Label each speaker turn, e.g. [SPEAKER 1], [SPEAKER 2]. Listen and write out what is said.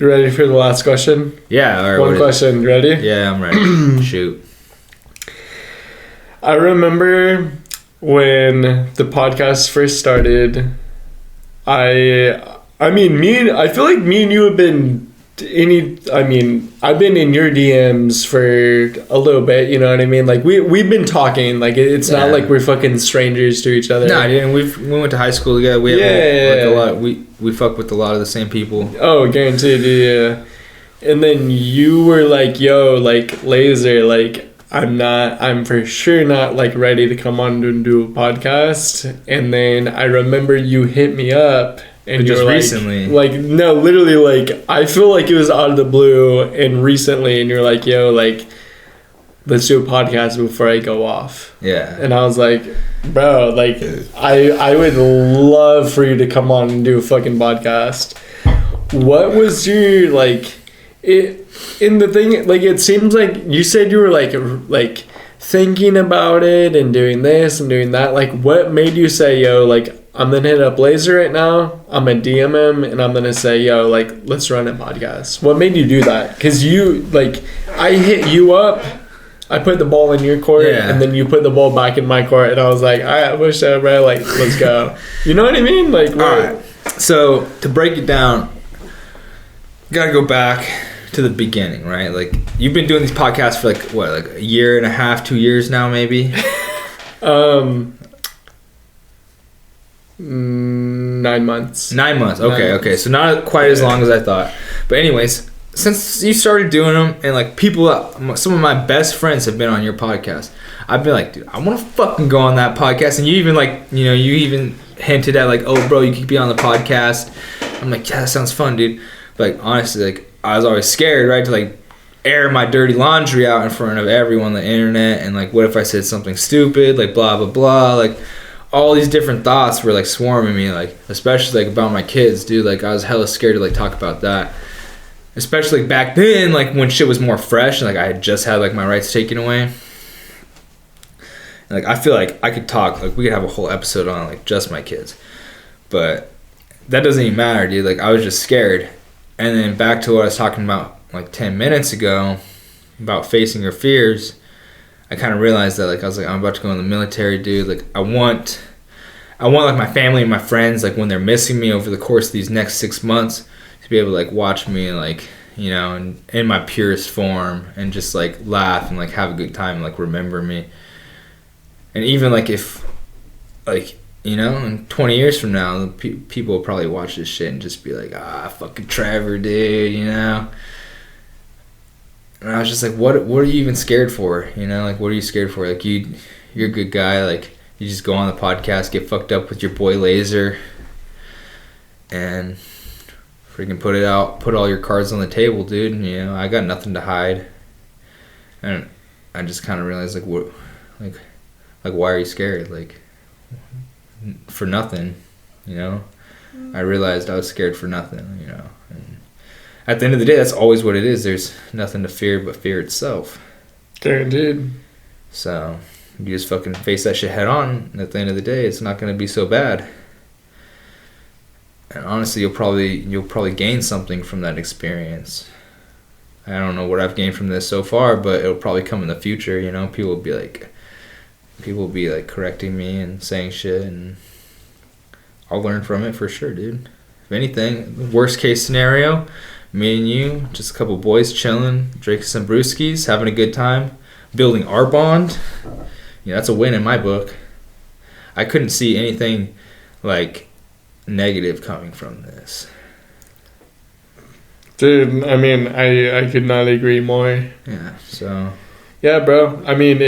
[SPEAKER 1] You ready for the last question?
[SPEAKER 2] Yeah. All right,
[SPEAKER 1] one question. You ready?
[SPEAKER 2] Yeah, I'm ready. Shoot.
[SPEAKER 1] I remember when the podcast first started, I feel like me and you have been I've been in your DMs for a little bit, you know what I mean? Like we've been talking, like it's not like we're fucking strangers to each other.
[SPEAKER 2] No, dude, we went to high school together. We have like a lot. We fuck with a lot of the same people.
[SPEAKER 1] Oh, guaranteed, yeah. And then you were like, "Yo, like Laser, like I'm for sure not like ready to come on and do a podcast." And then I remember you hit me up. And
[SPEAKER 2] just
[SPEAKER 1] like,
[SPEAKER 2] recently.
[SPEAKER 1] Like, no, literally, like, I feel like it was out of the blue and recently, and you're like, yo, like, let's do a podcast before I go off.
[SPEAKER 2] Yeah.
[SPEAKER 1] And I was like, bro, like, I would love for you to come on and do a fucking podcast. What was your, like, in the thing, like, it seems like you said you were, like, thinking about it and doing this and doing that. Like, what made you say, yo, like, I'm gonna hit up Laser right now, I'm gonna DM him, and I'm gonna say, yo, like, let's run a podcast? What made you do that? Because you, like, I hit you up, I put the ball in your court, and then you put the ball back in my court, and I was like, I wish that, bro, like, let's go. You know what I mean? Like,
[SPEAKER 2] alright. So, to break it down, you gotta go back to the beginning, right? Like, you've been doing these podcasts for, like, what, like a year and a half, 2 years now, maybe?
[SPEAKER 1] 9 months.
[SPEAKER 2] 9 months. Okay. So not quite as long as I thought. But anyways, since you started doing them, and like people, some of my best friends have been on your podcast. I've been like, dude, I want to fucking go on that podcast. And you even like, you know, you even hinted at like, oh, bro, you could be on the podcast. I'm like, yeah, that sounds fun, dude. But like, honestly, like, I was always scared, right, to like air my dirty laundry out in front of everyone on the internet. And like, what if I said something stupid, like blah blah blah, like. All these different thoughts were like swarming me, like especially like about my kids, dude. Like I was hella scared to like talk about that, especially back then, like when shit was more fresh and like I had just had like my rights taken away. And, like I feel like I could talk, like we could have a whole episode on like just my kids, but that doesn't even matter, dude. Like I was just scared. And then back to what I was talking about like 10 minutes ago about facing your fears. I kind of realized that, like, I was like, I'm about to go in the military, dude. Like, I want, like, my family and my friends, like, when they're missing me over the course of these next 6 months, to be able to, like, watch me, like, you know, in my purest form and just, like, laugh and, like, have a good time and, like, remember me. And even, like, if, like, you know, in 20 years from now, people will probably watch this shit and just be like, fucking Trevor, dude, you know? And I was just like, what are you even scared for? You know, like, what are you scared for? Like, you're a good guy. Like, you just go on the podcast, get fucked up with your boy Laser, and freaking put all your cards on the table, dude. And, you know, I got nothing to hide. And I just kind of realized, like, what, like, why are you scared? Like, for nothing, you know? I realized I was scared for nothing, you know? And at the end of the day, that's always what it is. There's nothing to fear but fear itself.
[SPEAKER 1] Guaranteed.
[SPEAKER 2] So you just fucking face that shit head on, and at the end of the day, it's not going to be so bad. And honestly, you'll probably gain something from that experience. I don't know what I've gained from this so far, but it'll probably come in the future. You know, people will be like correcting me and saying shit, and I'll learn from it for sure, dude. If anything, worst case scenario, me and you, just a couple boys chilling, drinking some brewskis, having a good time, building our bond. Yeah, that's a win in my book. I couldn't see anything like negative coming from this. Dude,
[SPEAKER 1] I mean, I could not agree more.
[SPEAKER 2] Yeah, so.
[SPEAKER 1] Yeah, bro. Dude,